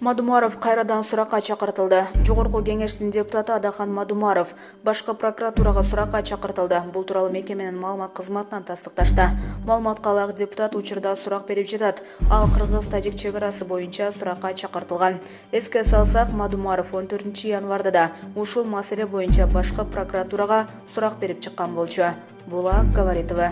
Мадумаров кайрадан суракка чакыртылды. Жогорку кеңештин депутаты Адахан Мадумаров башкы прокуратурага суракка чакыртылды. Бул тууралуу мекеменин маалымат кызматынан тастыкташты. Маалыматка ылайык депутат учурда сурак берип жатат. Ал кыргыз-тажик чек арасы боюнча суракка чакыртылган. Эске салсак, Мадумаров 14-январда да ушул маселе боюнча башкы прокуратурага сурак берип чыккан болчу. Булак говорит ТВ.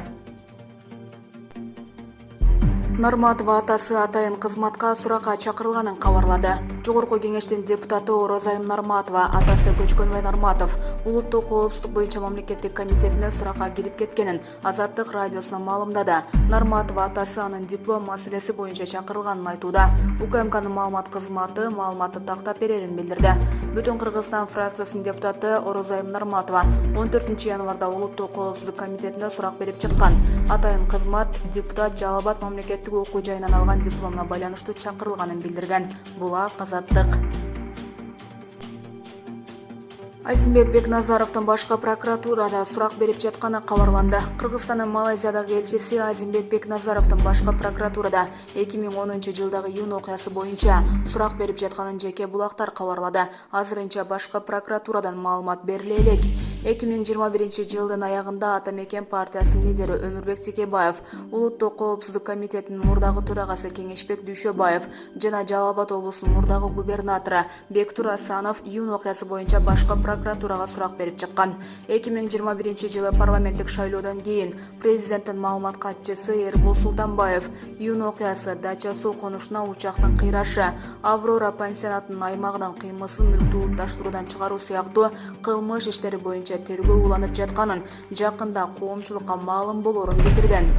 Нарматова атасы атайын кызматка суракка чакырылганын кабарлады. Жогорку кеңештин депутаты Орозайым Нарматова атасы Көчкөнбай Нарматов улуттук коопсуздук боюнча мамлекеттик комитетине суракка кирип кеткенин Азаттык радиосуна маалымдады. Нарматова атасы анын диплом маселеси боюнча чакырылганын айтууда. УКМКнын маалымат кызматы маалыматты тактап берерин билдирди. Бүтүн Кыргызстан фракциясынын депутаты Орозайым Нарматова 14-январда улуттук коопсуздук комитетине сурак берип чыккан. Атайын кызмат депутат Жалал Абад мамлекеттик окуу жайынан алган дипломуна байланыштуу чакырылганын билдирген. Булак Азаттык. Азимбек Бекназаровдун башка прокуратурада сурак берип жатканы кабарланды. Кыргызстандын Малайзиядагы элчиси Азимбек Бекназаровдун башка прокуратурада 2010-жылдагы июнь окуясы боюнча сурак берип жатканын жеке булактар кабарлады. Азырынча башка прокуратурадан маалымат бериле элек. 2021-жылдын аягында Ата Мекен партиясынын лидери Өмүрбек Текебаев, улуттук коопсуздук комитетинин мурдагы төрагасы Кеңешбек Дүйшөбаев жана Жалал Абад облусунун мурдагы губернатору Бектур Асанов июнь окуясы боюнча башка прокуратурага сурак берип чыккан. 2021-жылы парламенттик шайлоодон кийин президенттин маалымат катчысы Эрбол Султанбаев июнь окуясы дача суу конушуна учактын кыйрашы, Аврора пансионатынын аймагынан кыймылсыз мүлктү улутташтыруудан чыгаруу сыяктуу кылмыш иштери боюнча тергөө уланып жатканын жакында коомчулукка маалым болорун билдирген.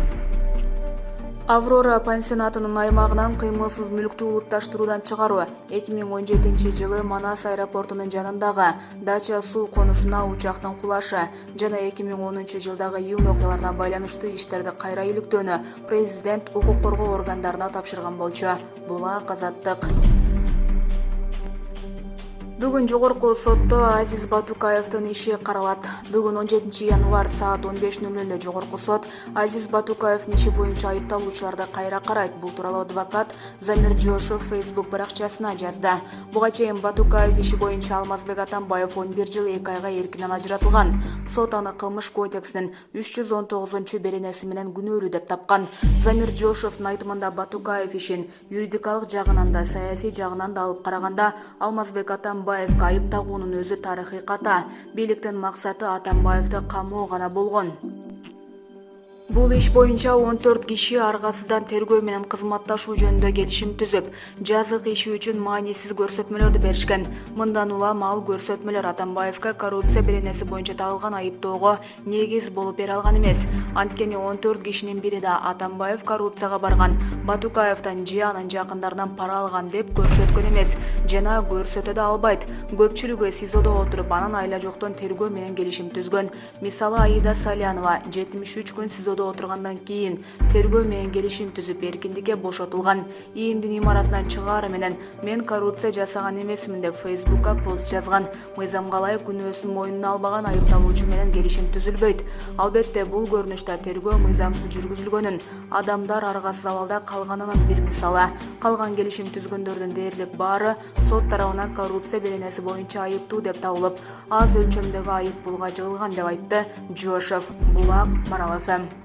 Аврора пансионатынын аймагынан кыймылсыз мүлктү улутташтыруудан чыгаруу 2017-жылы Манас аэропортунун жанындагы дача суу конушуна учактын кулашы жана 2010-жылдагы июнь окуяларына байланыштуу иштерди кайра иликтөөнү президент укук коргоо органдарына тапшырган болчу. Булак Азаттык. Бүгүн жогорку сотто Азиз Батукаевдин иши каралат. Бүгүн 17-январ саат 15:00 жогорку сот Азиз Батукаевдин иши боюнча айыпталуучуларды кайра карайт. Бул тууралуу адвокат Замир Жошов Facebook баракчасына жазды. Буга чейин Батукаев иши боюнча Алмазбек Атамбаев 11 жыл 2 айга эркинен ажыратылган. Сот аны кылмыш кодексинин 319-беренеси менен күнөөлүү деп тапкан. Замир Жошовдун айтымында Батукаев ишин юридикалык жагынан да саясий жагынан да алып караганда Алмазбек Атамбаевга айып тагуунун өзү тарыхый ката. Бийликтин максаты Атамбаевди камоо гана болгон. Бул иш боюнча 14 киши аргасыдан тергөө менен кызматташуу жөнүндө келишим түзүп, жазык иши үчүн маанисиз көрсөтмөлөрдү беришкен. Мындан улам ал көрсөтмөлөр Атамбаевга коррупция беренеси боюнча тагылган айыптоого негиз болуп бере алган эмес. Анткени 14 кишинин бири да Атамбаев коррупцияга барган, Батукаевден же анын жакындарынан пара алган деп көрсөткөн эмес жана көрсөтө да албайт. Көпчүлүгү СИЗОдо отуруп, анан айла жоктон тергөө менен келишим түзгөн. Мисалы Аида Салянова 73 күн СИЗОдо отургандан кийин тергөө менен келишим түзүп эркиндикке бошотулган. ИИМдин имаратынан чыгаары менен мен коррупция жасаган эмесмин деп Facebook'ка пост жазган. Мыйзамга ылайык күнөөсүн мойнуна албаган айыпталуучу менен келишим түзүлбөйт. Албетте бул көрүнүштө тергөө мыйзамсыз жүргүзүлгөнүн, адамдар аргасыз абалда калганынын бир мисалы. Калган келишим түзгөндөрдүн дээрлик баары сот тарабынан коррупция беренеси боюнча айыптуу деп табылып, аз өлчөмдөгү айып пулга жыгылган деп айтты Жошов. Булак Марал ФМ.